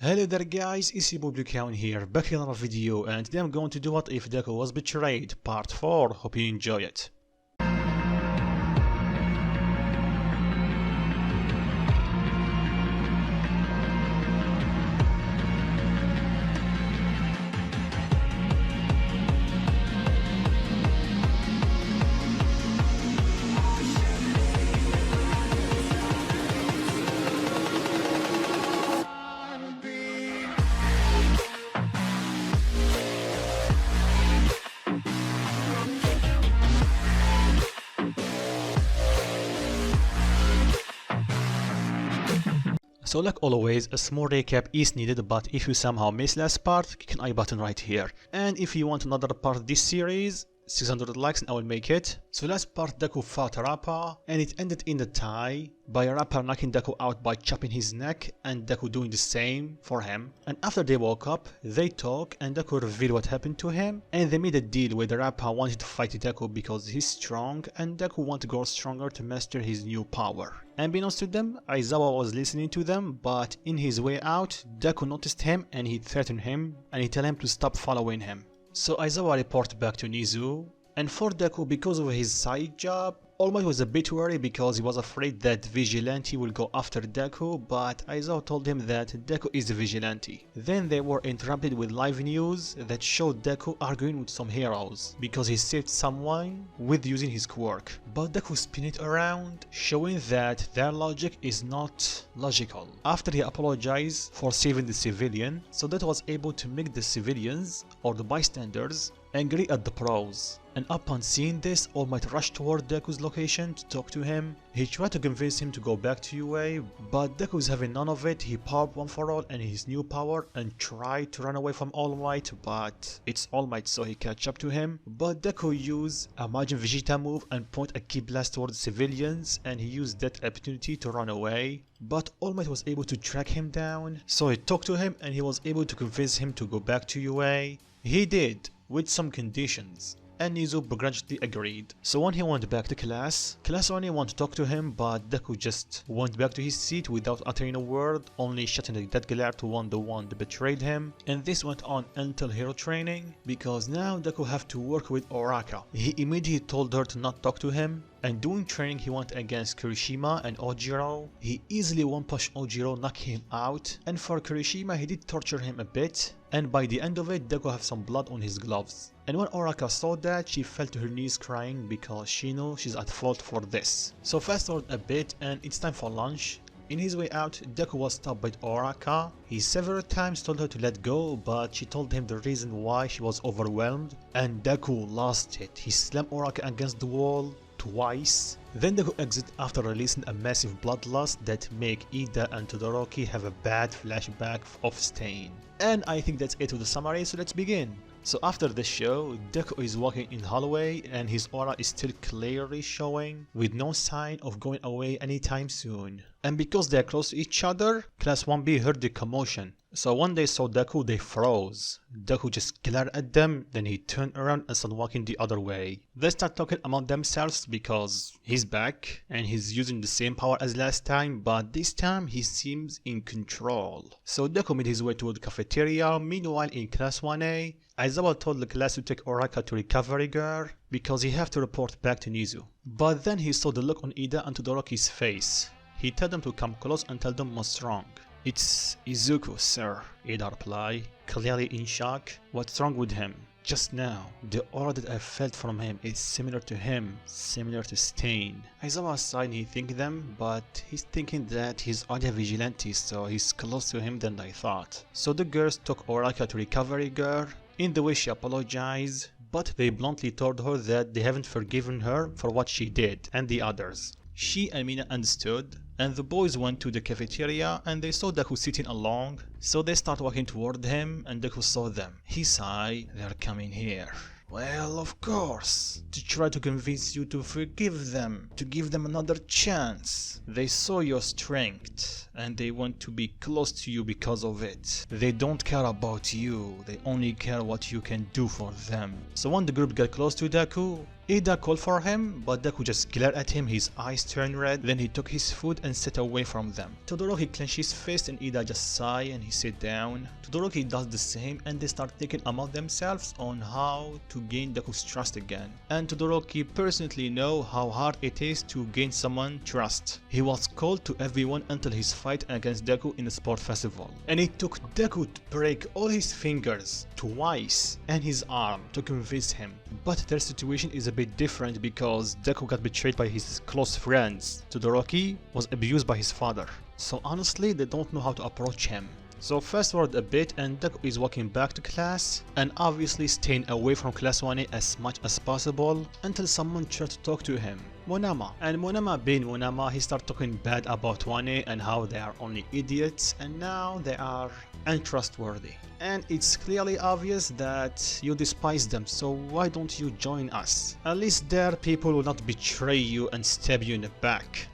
Hello there guys, it's your boy Blue Cow here, back in another video, and today I'm going to do What If Deku Was Betrayed, part 4, hope you enjoy it. So like always, a small recap is needed, but if you somehow missed last part, click an I button right here. And if you want another part of this series, 600 likes and I will make it. So last part Deku fought Rappa, and it ended in a tie by Rappa knocking Deku out by chopping his neck and Deku doing the same for him. And after they woke up, they talk and Deku revealed what happened to him, and they made a deal where Rappa wanted to fight Deku because he's strong and Deku wanted to grow stronger to master his new power. Unbeknownst to them, Aizawa was listening to them, but in his way out, Deku noticed him and he threatened him and he told him to stop following him. So Aizawa reported back to Nizu, and for Deku, because of his side job, All Might was a bit worried because he was afraid that Vigilante will go after Deku, but Aizawa told him that Deku is a Vigilante. Then they were interrupted with live news that showed Deku arguing with some heroes because he saved someone with using his quirk. But Deku spun it around, showing that their logic is not logical. After he apologized for saving the civilian, so that was able to make the civilians or the bystanders angry at the pros. And upon seeing this, All Might rushed toward Deku's location to talk to him. He tried to convince him to go back to UA, but Deku is having none of it. He powered one for all and his new power and tried to run away from All Might, but it's All Might, so he catch up to him. But Deku used a Majin Vegeta move and point a key blast towards civilians, and he used that opportunity to run away. But All Might was able to track him down, so he talked to him and he was able to convince him to go back to UA. He did, with some conditions, and Nizu begrudgingly agreed. So when he went back to class only wanted to talk to him, but Deku just went back to his seat without uttering a word, only shutting the dead glare to the one that betrayed him. And this went on until hero training, because now Deku have to work with Oraka. He immediately told her to not talk to him, and during training he went against Kirishima and Ojiro. He easily one-pushed Ojiro, knocked him out, and for Kirishima he did torture him a bit, and by the end of it Deku have some blood on his gloves. And when Oraka saw that, she fell to her knees crying because she knew she's at fault for this. So fast forward a bit and it's time for lunch. In his way out, Deku was stopped by Oraka. He several times told her to let go, but she told him the reason why she was overwhelmed, and Deku lost it. He slammed Oraka against the wall twice. Then Deku exit after releasing a massive bloodlust that make Ida and Todoroki have a bad flashback of Stain. And I think that's it with the summary, so let's begin. So after the show, Deku is walking in hallway and his aura is still clearly showing, with no sign of going away anytime soon. And because they are close to each other, Class 1B heard the commotion. So when they saw Deku, they froze. Deku just glared at them, then he turned around and started walking the other way. They start talking among themselves because he's back and he's using the same power as last time, but this time he seems in control. So Deku made his way toward the cafeteria. Meanwhile in Class 1A, Aizawa told the class to take Oraka to Recovery Girl because he have to report back to Nizu. But then he saw the look on Ida and Todoroki's face. He told them to come close and tell them what's wrong. "It's Izuku, sir," Ida replied, clearly in shock. "What's wrong with him?" "Just now, the aura that I felt from him is similar to him, similar to Stain." Aizawa sighed and he thanked them, but he's thinking that he's already a vigilante, so he's close to him than I thought. So the girls took Oraka to Recovery Girl. In the way she apologized, but they bluntly told her that they haven't forgiven her for what she did and the others. She and Mina understood, and the boys went to the cafeteria and they saw Deku sitting alone, so they start walking toward him and Deku saw them. He sighed, "They're coming here." "Well, of course, to try to convince you to forgive them, to give them another chance. They saw your strength and they want to be close to you because of it. They don't care about you, they only care what you can do for them." So when the group got close to Deku, Ida called for him, but Deku just glared at him, his eyes turned red, then he took his food and sat away from them. Todoroki clenched his fist and Ida just sighed and he sat down. Todoroki does the same and they start thinking among themselves on how to gain Deku's trust again. And Todoroki personally know how hard it is to gain someone's trust. He was cold to everyone until his fight against Deku in the sport festival. And it took Deku to break all his fingers twice and his arm to convince him. But their situation is a bit different because Deku got betrayed by his close friends. Todoroki was abused by his father. So honestly, they don't know how to approach him. So fast forward a bit and Deku is walking back to class and obviously staying away from class 1A as much as possible until someone tried to talk to him. Monoma. And Monoma being Monoma, he started talking bad about 1A and how they are only idiots and now they are untrustworthy. And it's clearly obvious that you despise them, so why don't you join us? At least there people will not betray you and stab you in the back.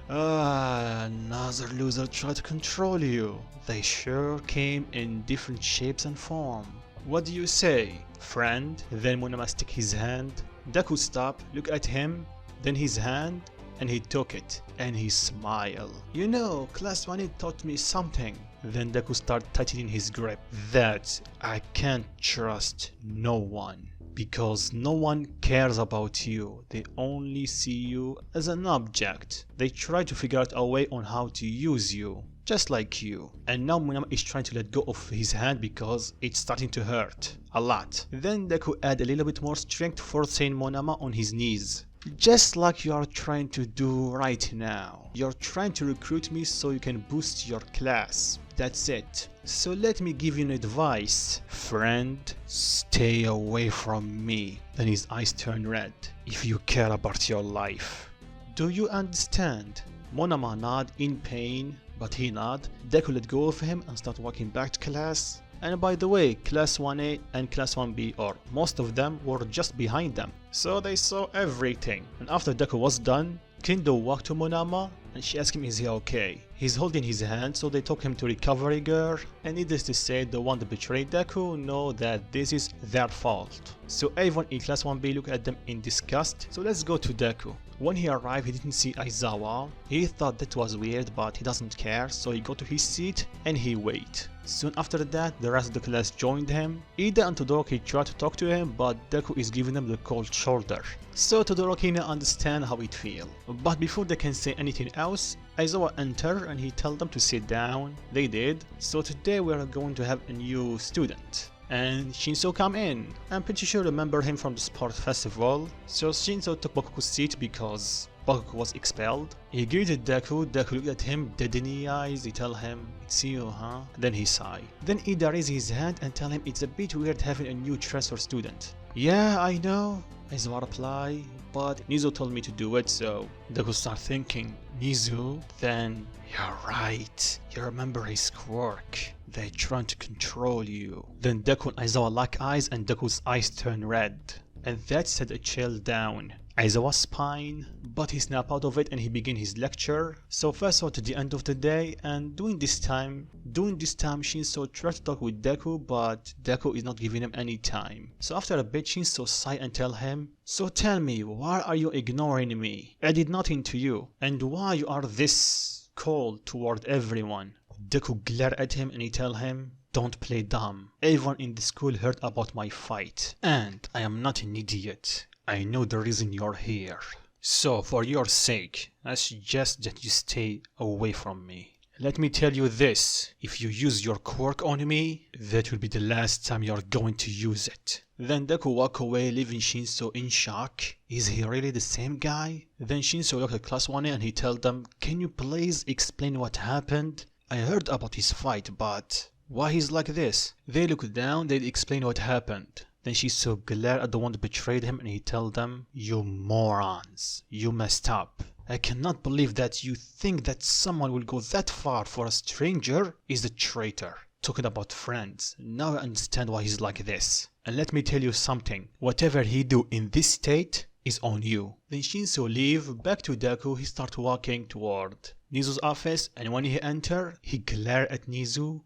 Another loser tried to control you. They sure came in different shapes and form. What do you say, friend? Then Monoma stick his hand. Deku stopped, look at him, then his hand, and he took it, and he smiled. You know, class 1 taught me something. Then Deku started tightening his grip. That I can't trust no one. Because no one cares about you, they only see you as an object. They try to figure out a way on how to use you, just like you. And now Monoma is trying to let go of his hand because it's starting to hurt a lot. Then Deku add a little bit more strength, forcing Monoma on his knees. Just like you are trying to do right now. You're trying to recruit me so you can boost your class. That's it. So let me give you an advice. Friend, stay away from me. Then his eyes turn red. If you care about your life. Do you understand? Monoma nod in pain, but he nod. Deku let go of him and start walking back to class. And by the way, class 1A and class 1B, or most of them, were just behind them. So they saw everything. And after Deku was done, Kendo walked to Monoma and she asked him is he okay. He's holding his hand, so they took him to recovery girl. And needless to say, the one that betrayed Deku know that this is their fault. So everyone in class 1B looked at them in disgust. So let's go to Deku. When he arrived, he didn't see Aizawa. He thought that was weird, but he doesn't care, so he got to his seat and he waited. Soon after that, the rest of the class joined him. Ida and Todoroki tried to talk to him, but Deku is giving them the cold shoulder. So Todoroki now understand how it feels. But before they can say anything else, Aizawa entered and he told them to sit down. They did. So today we are going to have a new student. And Shinso come in. I'm pretty sure you remember him from the sport festival. So Shinso took Boku's seat because Boku was expelled. He greeted Deku. Deku looked at him dead in the eyes. He tell him, it's you, huh? Then he sighed. Then Ida raised his hand and tell him it's a bit weird having a new transfer student. Yeah, I know, Aizawa reply, but Nizu told me to do it, so Deku start thinking, Nizu? Then you're right. You remember his quirk. They trying to control you. Then Deku and Aizawa lock eyes and Deku's eyes turn red. And that set a chill down Aizawa's spine, but he snapped out of it and he began his lecture. So fast forward to the end of the day, and during this time Shinso tried to talk with Deku, but Deku is not giving him any time. So after a bit Shinso sighed and tell him, so tell me, why are you ignoring me? I did nothing to you, and why you are this cold toward everyone? Deku glared at him and he tell him, don't play dumb. Everyone in the school heard about my fight, and I am not an idiot. I know the reason you're here. So for your sake, I suggest that you stay away from me. Let me tell you this, if you use your quirk on me, that will be the last time you're going to use it. Then Deku walked away, leaving Shinso in shock. Is he really the same guy? Then Shinso looked at class 1A and he told them, can you please explain what happened? I heard about his fight, but why he's like this? They looked down, they explained what happened. Then Shinso glared at the one that betrayed him and he told them, you morons, you messed up. I cannot believe that you think that someone will go that far for a stranger is a traitor. Talking about friends, now I understand why he's like this. And let me tell you something, whatever he do in this state is on you. Then Shinso leave, back to Deku, he start walking toward Nizu's office, and when he enter, he glare at Nizu.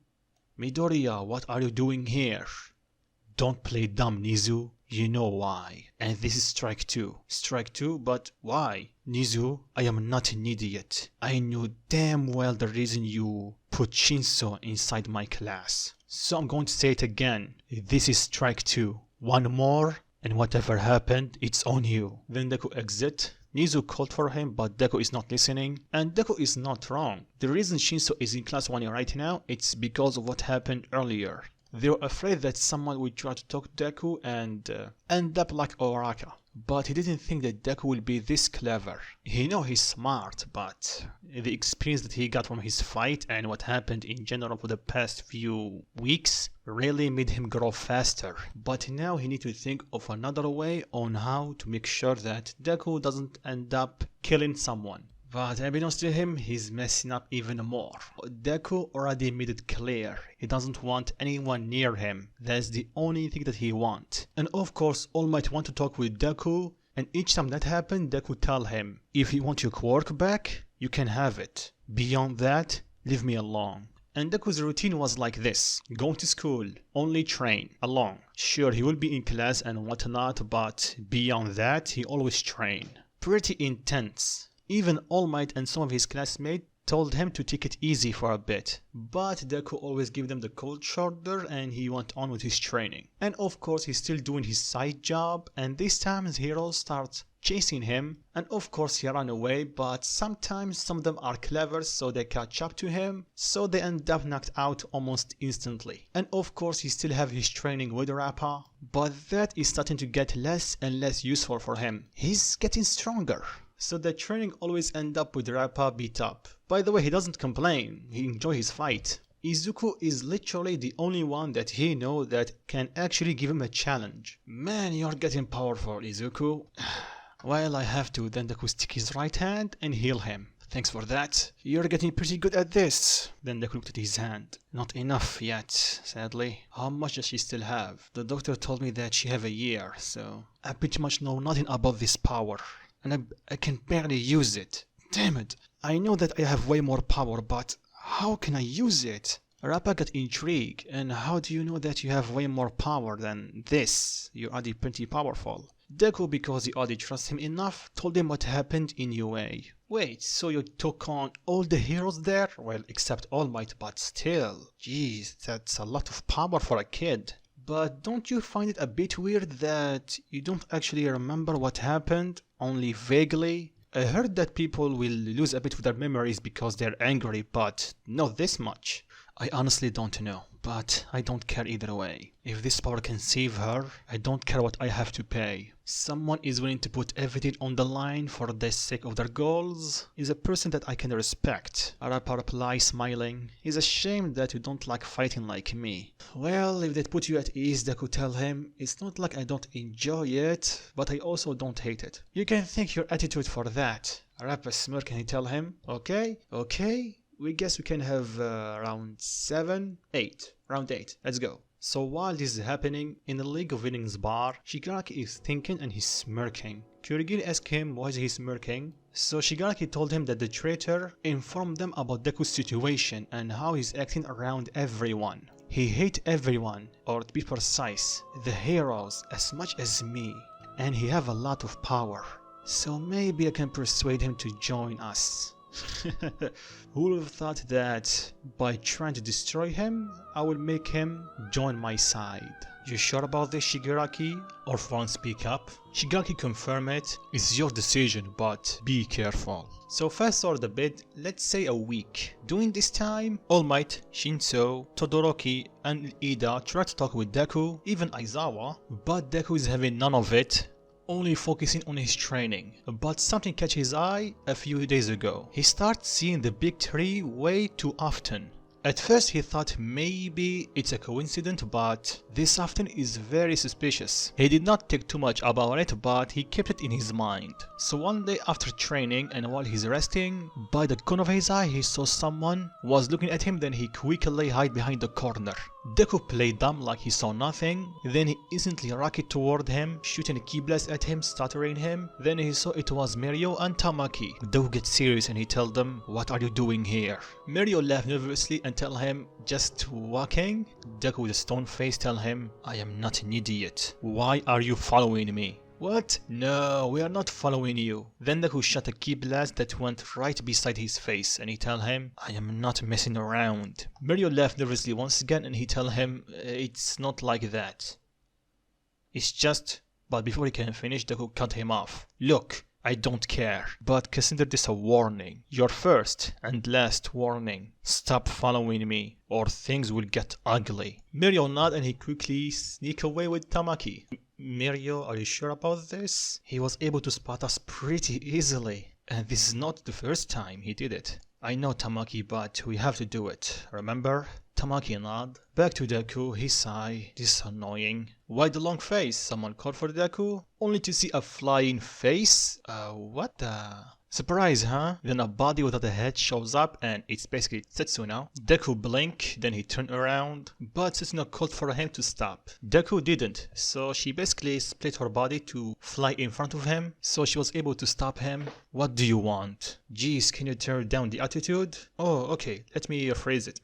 Midoriya, what are you doing here? Don't play dumb, Nizu. You know why. And this is strike 2. Strike 2, but why? Nizu, I am not an idiot. I knew damn well the reason you put Shinso inside my class. So I'm going to say it again. This is strike 2. One more, and whatever happened, it's on you. Then Deku exit. Nizu called for him, but Deku is not listening. And Deku is not wrong. The reason Shinso is in class 1 right now, it's because of what happened earlier. They were afraid that someone would try to talk to Deku and end up like Oraka. But he didn't think that Deku will be this clever. He know he's smart, but the experience that he got from his fight and what happened in general for the past few weeks really made him grow faster. But now he needs to think of another way on how to make sure that Deku doesn't end up killing someone. But unbeknownst to him, he's messing up even more. Deku already made it clear, he doesn't want anyone near him. That's the only thing that he wants. And of course, All Might want to talk with Deku, and each time that happens, Deku tell him, if you want your quirk back, you can have it. Beyond that, leave me alone. And Deku's routine was like this: going to school, only train, alone. Sure, he will be in class and whatnot, but beyond that, he always train. Pretty intense. Even All Might and some of his classmates told him to take it easy for a bit. But Deku always gave them the cold shoulder and he went on with his training. And of course he's still doing his side job, and this time his heroes start chasing him, and of course he ran away, but sometimes some of them are clever so they catch up to him, so they end up knocked out almost instantly. And of course he still have his training with Rappa, but that is starting to get less and less useful for him. He's getting stronger. So the training always end up with Rappa beat up. By the way, he doesn't complain, he enjoys his fight. Izuku is literally the only one that he knows that can actually give him a challenge. Man, you're getting powerful, Izuku. Well, I have to then Deku stick his right hand and heal him. Thanks for that. You're getting pretty good at this. Then Deku looked at his hand. Not enough yet, sadly. How much does she still have? The doctor told me that she have a year, so I pretty much know nothing about this power. And I can barely use it. Damn it. I know that I have way more power, but how can I use it? Rappa got intrigued. And how do you know that you have way more power than this? You're already pretty powerful. Deku, because he already trusts him enough, told him what happened in UA. Wait, so you took on all the heroes there? Well, except All Might, but still. Jeez, that's a lot of power for a kid. But don't you find it a bit weird that you don't actually remember what happened, only vaguely? I heard that people will lose a bit of their memories because they're angry, but not this much. I honestly don't know, but I don't care either way. If this power can save her, I don't care what I have to pay. Someone is willing to put everything on the line for the sake of their goals is a person that I can respect. Rappa replies smiling. He's ashamed that you don't like fighting like me. Well, if that put you at ease, Deku tell him, it's not like I don't enjoy it, but I also don't hate it. You can thank your attitude for that. Rappa smirk and he tell him, okay, we guess we can have round 7, 8. Round 8, let's go. So while this is happening, in the League of Winnings bar, Shigaraki is thinking and he's smirking. Kurigiri asked him why is he smirking. So Shigaraki told him that the traitor informed them about Deku's situation and how he's acting around everyone. He hates everyone, or to be precise, the heroes as much as me. And he have a lot of power. So maybe I can persuade him to join us. Who would have thought that by trying to destroy him, I will make him join my side? You sure about this, Shigaraki? Or Fawn speak up? Shigaraki confirm it. It's your decision, but be careful. So fast forward a bit, let's say a week. During this time, All Might, Shinso, Todoroki, and Ida try to talk with Deku, even Aizawa, but Deku is having none of it. Only focusing on his training. But something catch his eye a few days ago. He starts seeing the big tree way too often. At first he thought maybe it's a coincidence, but this often is very suspicious. He did not think too much about it, but he kept it in his mind. So one day after training and while he's resting, by the corner of his eye he saw someone was looking at him, then he quickly hid behind the corner. Deku played dumb like he saw nothing, then he instantly rocket toward him, shooting a key blast at him, stuttering him. Then he saw it was Mirio and Tamaki. Deku gets serious and he tells them, what are you doing here? Mirio laughed nervously and tell him, just walking? Deku with a stone face tell him, I am not an idiot. Why are you following me? What? No, we are not following you. Then Deku shot a key blast that went right beside his face and he tell him, I am not messing around. Mirio laughed nervously once again and he tell him, it's not like that. It's just... But before he can finish, Deku cut him off. Look, I don't care, but consider this a warning. Your first and last warning. Stop following me, or things will get ugly. Mirio nodded and he quickly sneaked away with Tamaki. Mirio, are you sure about this? He was able to spot us pretty easily, and this is not the first time he did it. I know, Tamaki, but we have to do it, remember? Tamaki nod. Back to Deku, he sighed. This is annoying. Why the long face? Someone called for Deku? Only to see a flying face? What the... Surprise, huh? Then a body without a head shows up and it's basically Setsuna. Deku blinked, then he turned around, but Setsuna called for him to stop. Deku didn't, so she basically split her body to fly in front of him, so she was able to stop him. What do you want? Jeez, can you turn down the attitude? Oh, okay, let me rephrase it.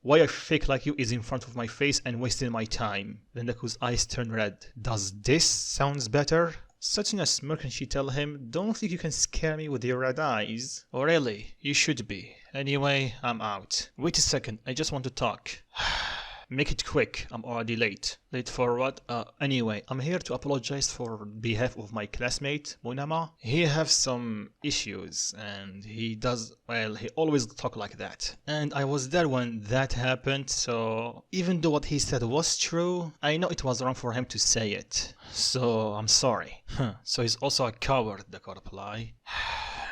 Why a fake like you is in front of my face and wasting my time? Then Deku's eyes turn red. Does this sounds better? Setsuna smirked and she tell him, don't think you can scare me with your red eyes. Oh really? You should be. Anyway, I'm out. Wait a second, I just want to talk. Make it quick, I'm already late. Late for what? Anyway, I'm here to apologize for behalf of my classmate, Monoma. He has some issues and he does, well, he always talk like that. And I was there when that happened, so even though what he said was true, I know it was wrong for him to say it. So, I'm sorry. So he's also a coward, Deku replied.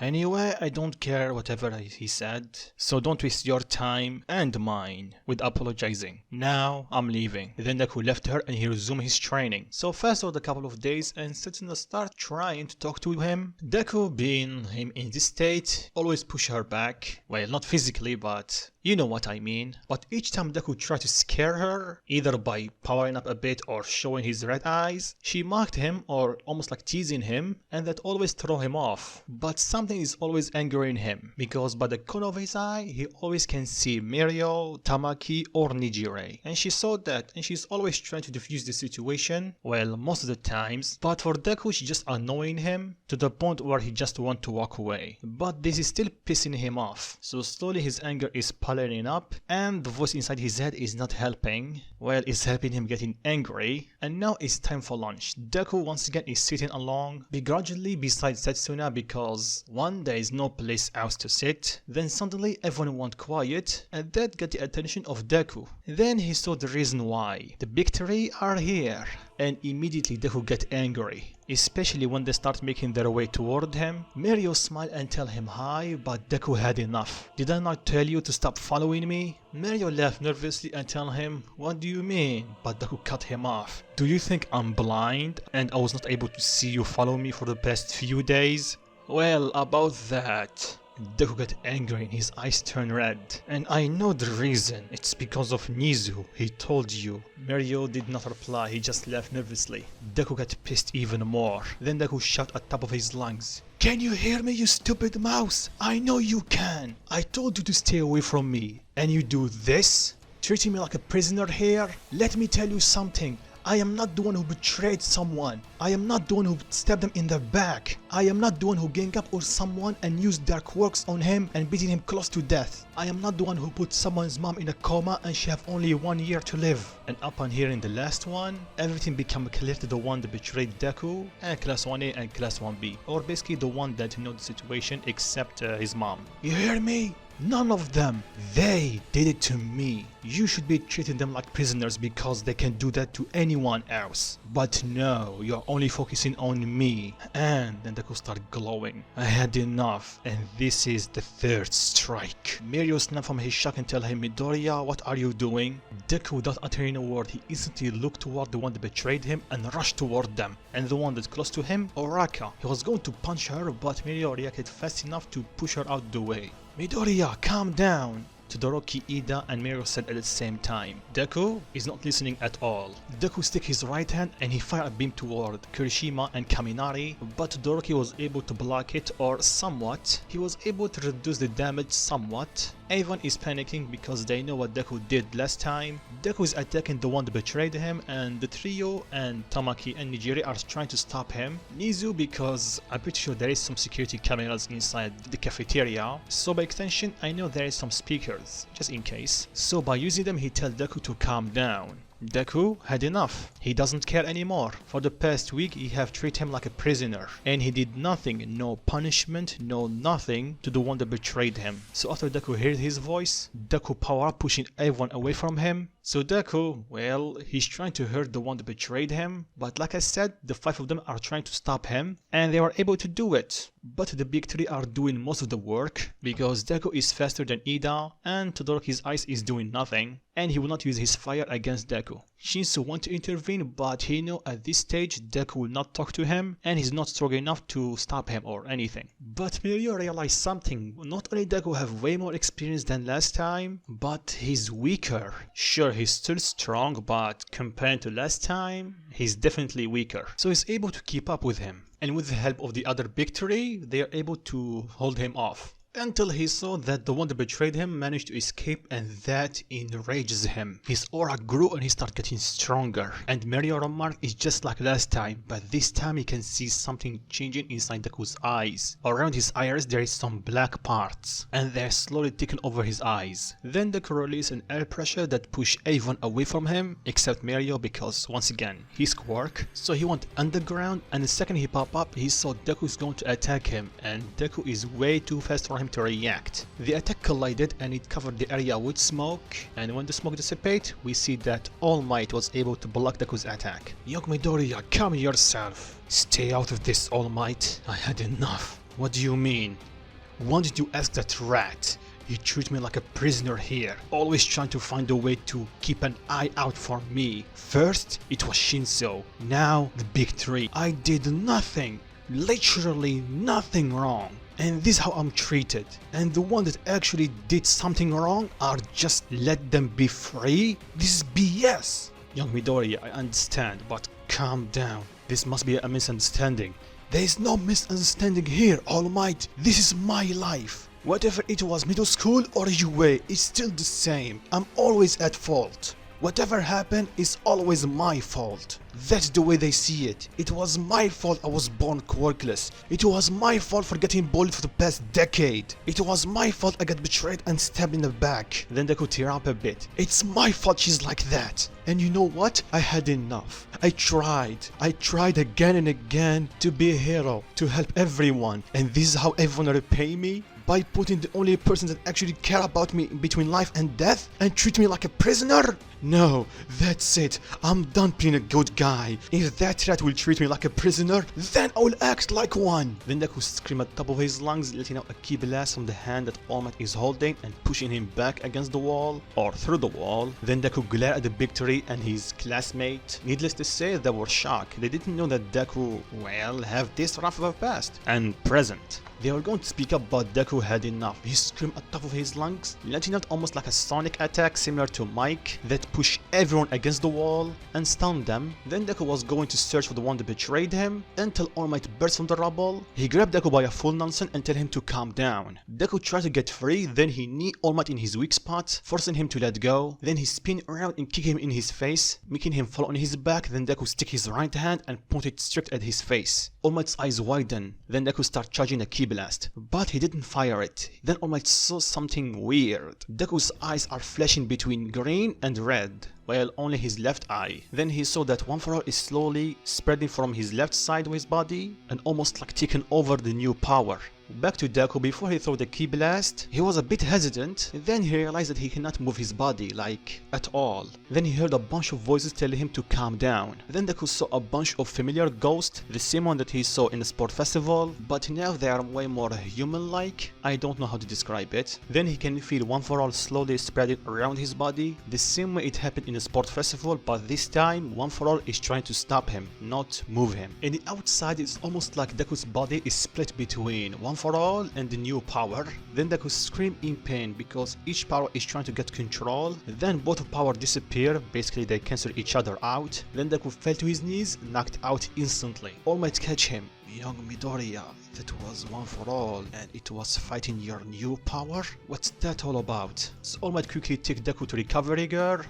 Anyway, I don't care whatever he said, so don't waste your time and mine with apologizing. Now, I'm leaving. Then Deku left her and he resumed his training. So fast forward a couple of days and Setsuna start trying to talk to him. Deku, being him in this state, always push her back. Well, not physically, but you know what I mean. But each time Deku tried to scare her, either by powering up a bit or showing his red eyes, she mocked him or almost like teasing him, and that always throw him off. But something is always angering him, because by the corner of his eye, he always can see Mirio, Tamaki or Nijire. And she saw that and she's always trying to diffuse the situation, well, most of the times. But for Deku, she's just annoying him to the point where he just want to walk away. But this is still pissing him off. So slowly his anger is piling up and the voice inside his head is not helping. Well, it's helping him getting angry. And now it's time for lunch. Deku once again is sitting along begrudgingly beside Setsuna because one, there is no place else to sit. Then suddenly everyone went quiet and that got the attention of Deku. Then he saw the reason why. The big three are here. And immediately Deku get angry, especially when they start making their way toward him. Mirio smiled and tell him hi, but Deku had enough. Did I not tell you to stop following me? Mirio laughed nervously and tell him, what do you mean? But Deku cut him off. Do you think I'm blind and I was not able to see you follow me for the past few days? Well, about that. Deku got angry and his eyes turned red. And I know the reason. It's because of Nizu. He told you. Mirio did not reply. He just laughed nervously. Deku got pissed even more. Then Deku shouted at the top of his lungs. Can you hear me, you stupid mouse? I know you can. I told you to stay away from me. And you do this? Treating me like a prisoner here? Let me tell you something. I am not the one who betrayed someone. I am not the one who stabbed them in the back. I am not the one who ganged up on someone and used their quirks on him and beating him close to death. I am not the one who put someone's mom in a coma and she have only 1 year to live. And upon hearing the last one, everything became clear to the one that betrayed Deku and Class 1A and Class 1B. Or basically the one that knew the situation except his mom. You hear me? None of them. They did it to me. You should be treating them like prisoners because they can do that to anyone else. But no, you're only focusing on me. And then Deku started glowing. I had enough. And this is the third strike. Mirio snapped from his shock and tell him, Midoriya, what are you doing? Deku, without uttering a word, he instantly looked toward the one that betrayed him and rushed toward them. And the one that's close to him, Oraka. He was going to punch her, but Mirio reacted fast enough to push her out the way. Midoriya, calm down. Todoroki, Ida and Mirio said at the same time. Deku is not listening at all. Deku stuck his right hand and he fired a beam toward Kirishima and Kaminari, but Todoroki was able to block it or somewhat. He was able to reduce the damage somewhat. Everyone is panicking because they know what Deku did last time. Deku is attacking the one that betrayed him, and the trio and Tamaki and Nijiri are trying to stop him. Nizu because I'm pretty sure there is some security cameras inside the cafeteria, so by extension I know there is some speakers, just in case. So by using them he tells Deku to calm down. Deku had enough. He doesn't care anymore. For the past week he have treated him like a prisoner, and he did nothing, no punishment, no nothing to the one that betrayed him. So after Deku heard his voice, Deku power up, pushing everyone away from him. So Deku, well, he's trying to hurt the one that betrayed him, but like I said, the 5 of them are trying to stop him, and they were able to do it. But the big 3 are doing most of the work, because Deku is faster than Ida, and Todoroki's ice is doing nothing, and he will not use his fire against Deku. Shinso wants to intervene, but he knows at this stage Deku will not talk to him, and he's not strong enough to stop him or anything. But Mirio realized something. Not only Deku have way more experience than last time, but he's weaker. Sure, he's still strong, but compared to last time, he's definitely weaker. So he's able to keep up with him. And with the help of the other big 3, they are able to hold him off. Until he saw that the one that betrayed him managed to escape, and that enrages him. His aura grew and he started getting stronger. And Mirio remarked it's just like last time, but this time he can see something changing inside Deku's eyes. Around his iris there is some black parts, and they're slowly taking over his eyes. Then Deku released an air pressure that pushed everyone away from him, except Mirio because once again, he's quirk. So he went underground, and the second he popped up, he saw Deku is going to attack him, and Deku is way too fast for him to react. The attack collided and it covered the area with smoke, and when the smoke dissipated, we see that All Might was able to block Deku's attack. Young Midoriya, calm yourself. Stay out of this, All Might. I had enough. What do you mean? Why did you ask that rat? You treat me like a prisoner here, always trying to find a way to keep an eye out for me. First, it was Shinso, now the big 3. I did nothing, literally nothing wrong. And this is how I'm treated. And the one that actually did something wrong are just let them be free? This is BS. Young Midoriya, I understand, but calm down. This must be a misunderstanding. There is no misunderstanding here, All Might. This is my life. Whatever it was, middle school or UA, it's still the same. I'm always at fault. Whatever happened is always my fault. That's the way they see it. It was my fault I was born quirkless. It was my fault for getting bullied for the past decade. It was my fault I got betrayed and stabbed in the back. Then Deku tear up a bit. It's my fault she's like that. And you know what? I had enough. I tried again and again to be a hero, to help everyone. And this is how everyone repay me? By putting the only person that actually care about me between life and death and treat me like a prisoner? No, that's it. I'm done being a good guy. If that rat will treat me like a prisoner, then I will act like one. Then Deku screamed at the top of his lungs, letting out a key blast from the hand that All Might is holding and pushing him back against the wall or through the wall. Then Deku glared at the big 3 and his classmate. Needless to say, they were shocked. They didn't know that Deku, well, have this rough of a past and present. They were going to speak up, but Deku had enough. He screamed at the top of his lungs, letting out almost like a sonic attack similar to Mike that pushed everyone against the wall and stunned them. Then Deku was going to search for the one that betrayed him until All Might burst from the rubble. He grabbed Deku by a full nonsense and told him to calm down. Deku tried to get free, then he knee All Might in his weak spot, forcing him to let go. Then he spin around and kick him in his face, making him fall on his back. Then Deku stick his right hand and point it straight at his face. All Might's eyes widen. Then Deku start charging a key blast, but he didn't fire it. Then All Might saw something weird. Deku's eyes are flashing between green and red, while only his left eye. Then he saw that One For All is slowly spreading from his left side of his body and almost like taking over the new power. Back to Deku. Before he threw the key blast, he was a bit hesitant. Then he realized that he cannot move his body, like, at all. Then he heard a bunch of voices telling him to calm down. Then Deku saw a bunch of familiar ghosts, the same one that he saw in the sport festival, but now they are way more human-like. I don't know how to describe it. Then he can feel One For All slowly spreading around his body, the same way it happened in the sport festival, but this time One For All is trying to stop him, not move him. In the outside, it's almost like Deku's body is split between One For All and the new power. Then Deku screamed in pain because each power is trying to get control. Then both power disappear, basically they cancel each other out. Then Deku fell to his knees, knocked out instantly. All Might catch him. Young Midoriya, that was one for all, and it was fighting your new power? What's that all about? So All Might quickly take Deku to Recovery Girl.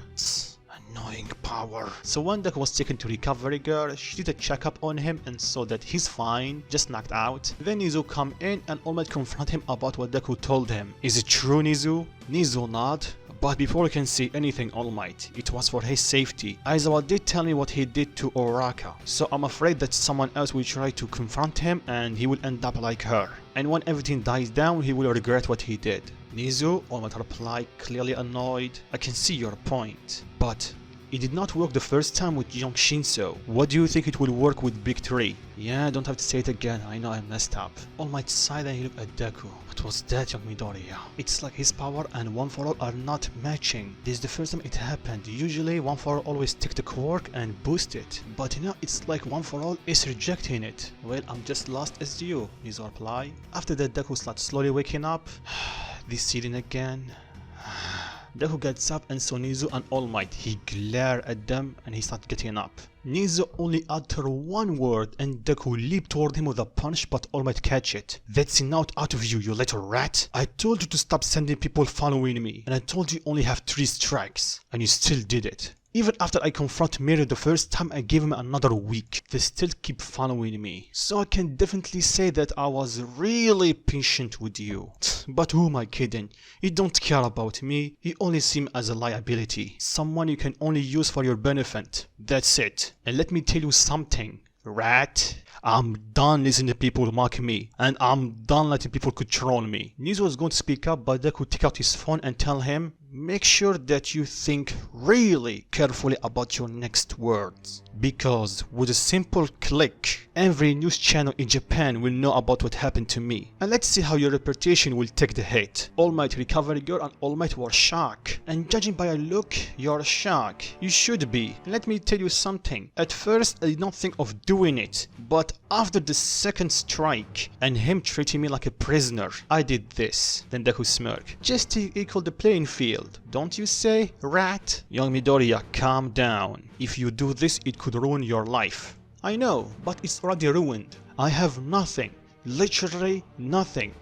Annoying power. So when Deku was taken to Recovery Girl, she did a checkup on him and saw that he's fine, just knocked out. Then Nizu come in and All Might confront him about what Deku told him. Is it true, Nizu? Nizu nod. But before we can say anything, All Might, it was for his safety. Aizawa did tell me what he did to Uraraka, so I'm afraid that someone else will try to confront him and he will end up like her. And when everything dies down, he will regret what he did. Nizu, All Might replied, clearly annoyed. I can see your point, but it did not work the first time with young Shinso. What do you think it will work with Big 3? Yeah, don't have to say it again, I know I messed up. All Might sighed and he looked at Deku. What was that, young Midoriya? It's like his power and One For All are not matching. This is the first time it happened. Usually One For All always take the quirk and boost it. But now it's like One For All is rejecting it. Well, I'm just lost as you, Nizu replied. After that, Deku starts slowly waking up. This scene again. Deku gets up and saw Nizu and All Might. He glared at them and he started getting up. Nizu only uttered one word and Deku leaped toward him with a punch, but All Might catch it. That's enough out of you, you little rat. I told you to stop sending people following me, and I told you only have 3 strikes, and you still did it. Even after I confront Mirio the first time, I gave him another week. They still keep following me. So I can definitely say that I was really patient with you. But who am I kidding? You don't care about me. You only see me as a liability. Someone you can only use for your benefit. That's it. And let me tell you something, rat. I'm done listening to people mock me, and I'm done letting people control me. Nizu was going to speak up, but Deku took out his phone and tell him, make sure that you think really carefully about your next words. Because with a simple click, every news channel in Japan will know about what happened to me. And let's see how your reputation will take the hit. All Might, Recovery Girl and All Might were shocked. And judging by your look, you're shocked. You should be. And let me tell you something. At first, I did not think of doing it. But after the second strike, and him treating me like a prisoner, I did this. Then Deku smirked. Just to equal the playing field, don't you say, rat? Young Midoriya, calm down. If you do this, it could ruin your life. I know, but it's already ruined. I have nothing. Literally nothing.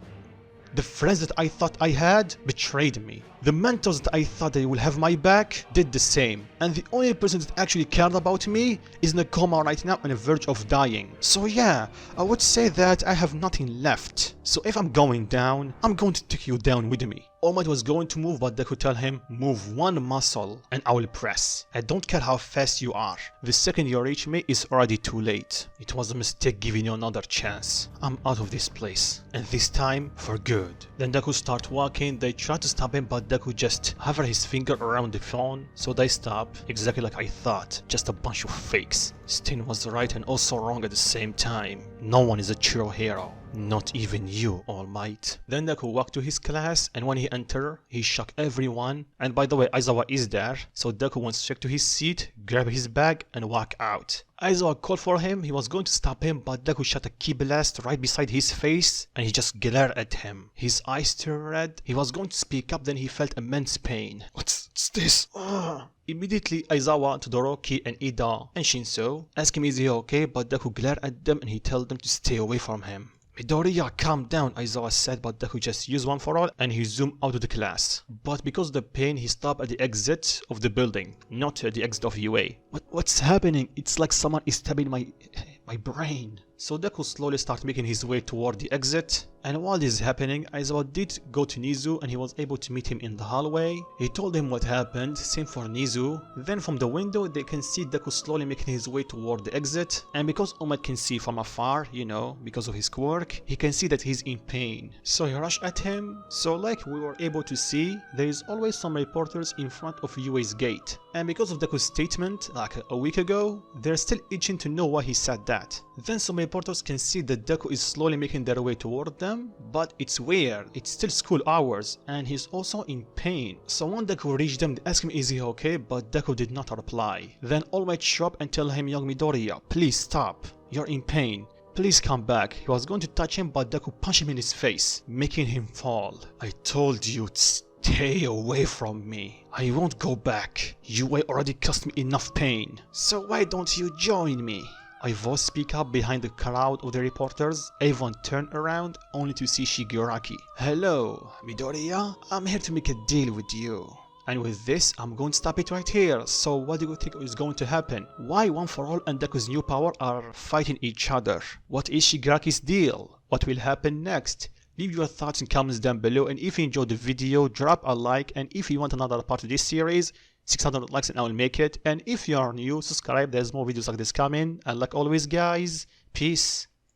The friends that I thought I had betrayed me. The mentors that I thought they will have my back did the same. And the only person that actually cared about me is in a coma right now on the verge of dying. So yeah, I would say that I have nothing left. So if I'm going down, I'm going to take you down with me. All Might was going to move, but Deku tell him, move one muscle and I will press. I don't care how fast you are. The second you reach me is already too late. It was a mistake giving you another chance. I'm out of this place. And this time, for good. Then Deku start walking. They try to stop him, but Deku just hover his finger around the phone. So they stop, exactly like I thought. Just a bunch of fakes. Stain was right and also wrong at the same time. No one is a true hero. Not even you, All Might. Then Deku walked to his class, and when he entered, he shocked everyone. And by the way, Aizawa is there, so Deku went straight to his seat, grabbed his bag, and walked out. Aizawa called for him. He was going to stop him, but Deku shot a key blast right beside his face, and he just glared at him. His eyes turned red. He was going to speak up, then he felt immense pain. What's this? Immediately, Aizawa, Todoroki, and Ida, and Shinso asked him is he okay, but Deku glared at them and he told them to stay away from him. Midoriya, calm down, Aizawa said, but Deku just used One For All and he zoomed out of the class. But because of the pain, he stopped at the exit of the building, not at the exit of UA. What's happening? It's like someone is stabbing my brain. So Deku slowly started making his way toward the exit, and while this is happening, Aizawa did go to Nizu and he was able to meet him in the hallway. He told him what happened, same for Nizu. Then from the window they can see Deku slowly making his way toward the exit, and because All Might can see from afar, you know, because of his quirk, he can see that he's in pain. So he rushed at him. So like we were able to see, there is always some reporters in front of UA's gate. And because of Deku's statement like a week ago, they're still itching to know why he said that. Then some reporters can see that Deku is slowly making their way toward them, but it's weird, it's still school hours and he's also in pain. So when Deku reached them, they asked him is he okay, but Deku did not reply. Then All Might show up and tell him, young Midoriya, please stop, you're in pain. Please come back. He was going to touch him, but Deku punched him in his face, making him fall. I told you to stay away from me. I won't go back. You already caused me enough pain. So why don't you join me? I voice speak up behind the crowd of the reporters. Everyone turn around only to see Shigaraki. Hello, Midoriya. I'm here to make a deal with you. And with this, I'm going to stop it right here. So what do you think is going to happen? Why One For All and Deku's new power are fighting each other? What is Shigaraki's deal? What will happen next? Leave your thoughts in comments down below, and if you enjoyed the video, drop a like, and if you want another part of this series, 600 likes and I will make it, and if you are new, subscribe, there's more videos like this coming, and like always guys, peace.